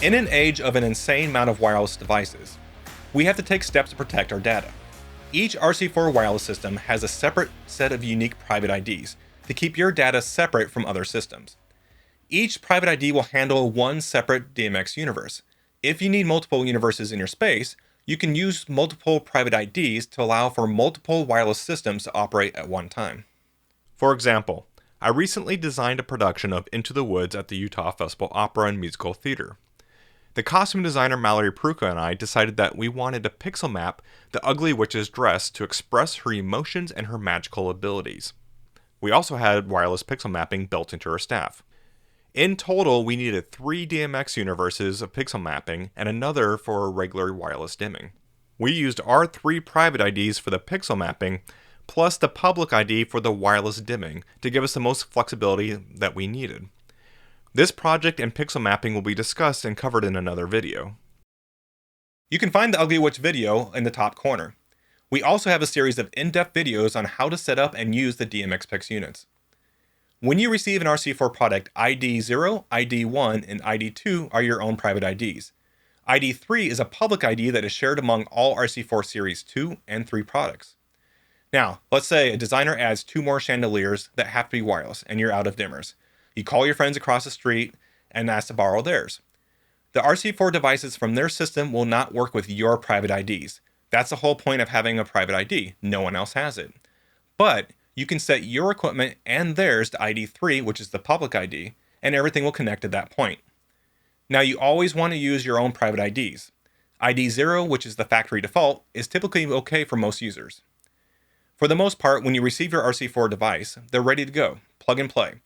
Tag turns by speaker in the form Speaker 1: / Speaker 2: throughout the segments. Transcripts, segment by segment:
Speaker 1: In an age of an insane amount of wireless devices, we have to take steps to protect our data. Each RC4 wireless system has a separate set of unique private IDs to keep your data separate from other systems. Each private ID will handle one separate DMX universe. If you need multiple universes in your space, you can use multiple private IDs to allow for multiple wireless systems to operate at one time. For example, I recently designed a production of Into the Woods at the Utah Festival Opera and Musical Theater. The costume designer Mallory Peruka and I decided that we wanted to pixel map the ugly witch's dress to express her emotions and her magical abilities. We also had wireless pixel mapping built into her staff. In total, we needed 3 DMX universes of pixel mapping and another for regular wireless dimming. We used our 3 private IDs for the pixel mapping, plus the public ID for the wireless dimming to give us the most flexibility that we needed. This project and pixel mapping will be discussed and covered in another video. You can find the Ugly Witch video in the top corner. We also have a series of in-depth videos on how to set up and use the DMX Pix units. When you receive an RC4 product, ID 0, ID 1, and ID 2 are your own private IDs. ID 3 is a public ID that is shared among all RC4 Series 2 and 3 products. Now, let's say a designer adds 2 more chandeliers that have to be wireless and you're out of dimmers. You call your friends across the street and ask to borrow theirs. The RC4 devices from their system will not work with your private IDs. That's the whole point of having a private ID. No one else has it. But you can set your equipment and theirs to ID 3, which is the public ID, and everything will connect at that point. Now, you always want to use your own private IDs. ID 0, which is the factory default, is typically okay for most users. For the most part, when you receive your RC4 device, they're ready to go, plug and play.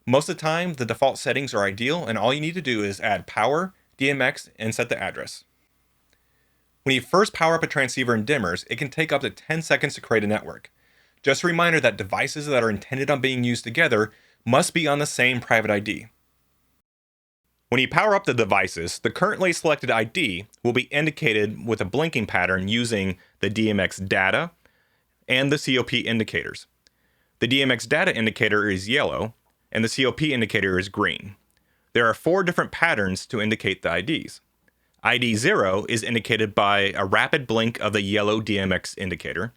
Speaker 1: Most of the time, the default settings are ideal, and all you need to do is add power, DMX, and set the address. When you first power up a transceiver in dimmers, it can take up to 10 seconds to create a network. Just a reminder that devices that are intended on being used together must be on the same private ID. When you power up the devices, the currently selected ID will be indicated with a blinking pattern using the DMX data and the COP indicators. The DMX data indicator is yellow, and the COP indicator is green. There are 4 different patterns to indicate the IDs. ID 0 is indicated by a rapid blink of the yellow DMX indicator.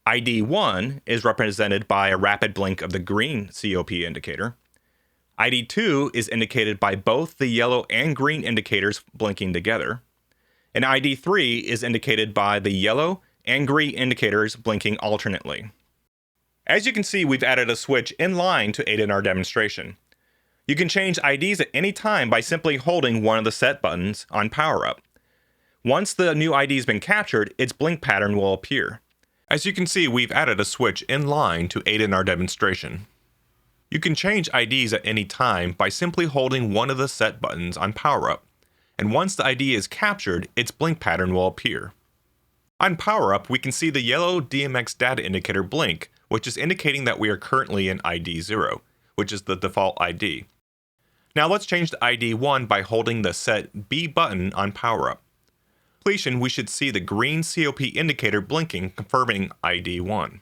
Speaker 1: ID 1 is represented by a rapid blink of the green COP indicator. ID 2 is indicated by both the yellow and green indicators blinking together. And ID 3 is indicated by the yellow and green indicators blinking alternately. As you can see, we've added a switch in line to aid in our demonstration. You can change IDs at any time by simply holding one of the set buttons on power up. Once the new ID has been captured, its blink pattern will appear. As you can see, we've added a switch in line to aid in our demonstration. You can change IDs at any time by simply holding one of the set buttons on power up, and once the ID is captured, its blink pattern will appear. On power up, we can see the yellow DMX data indicator blink, which is indicating that we are currently in ID 0, which is the default ID. Now let's change to ID 1 by holding the Set B button on power up. Completion, we should see the green COP indicator blinking, confirming ID 1.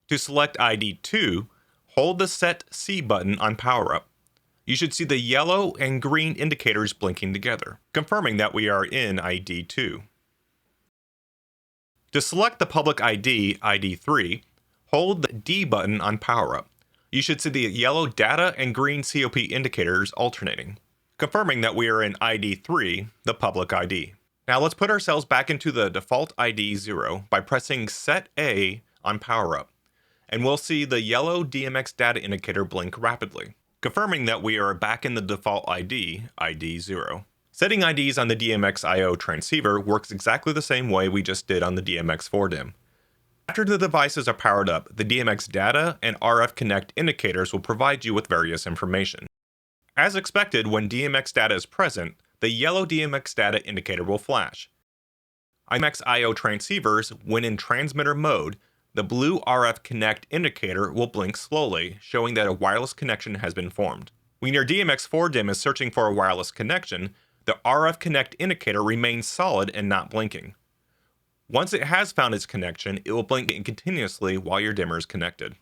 Speaker 1: To select ID 2, hold the Set C button on power up. You should see the yellow and green indicators blinking together, confirming that we are in ID 2. To select the public ID, ID 3, hold the D button on power up. You should see the yellow data and green COP indicators alternating, confirming that we are in ID 3, the public ID. Now let's put ourselves back into the default ID 0 by pressing Set A on power up, and we'll see the yellow DMX data indicator blink rapidly, confirming that we are back in the default ID, ID 0. Setting IDs on the DMX-IO transceiver works exactly the same way we just did on the DMX4 DIMM. After the devices are powered up, the DMX data and RF Connect indicators will provide you with various information. As expected, when DMX data is present, the yellow DMX data indicator will flash. On DMX-IO transceivers, when in transmitter mode, the blue RF Connect indicator will blink slowly, showing that a wireless connection has been formed. When your DMX4 DIMM is searching for a wireless connection, the RF Connect indicator remains solid and not blinking. Once it has found its connection, it will blink continuously while your dimmer is connected.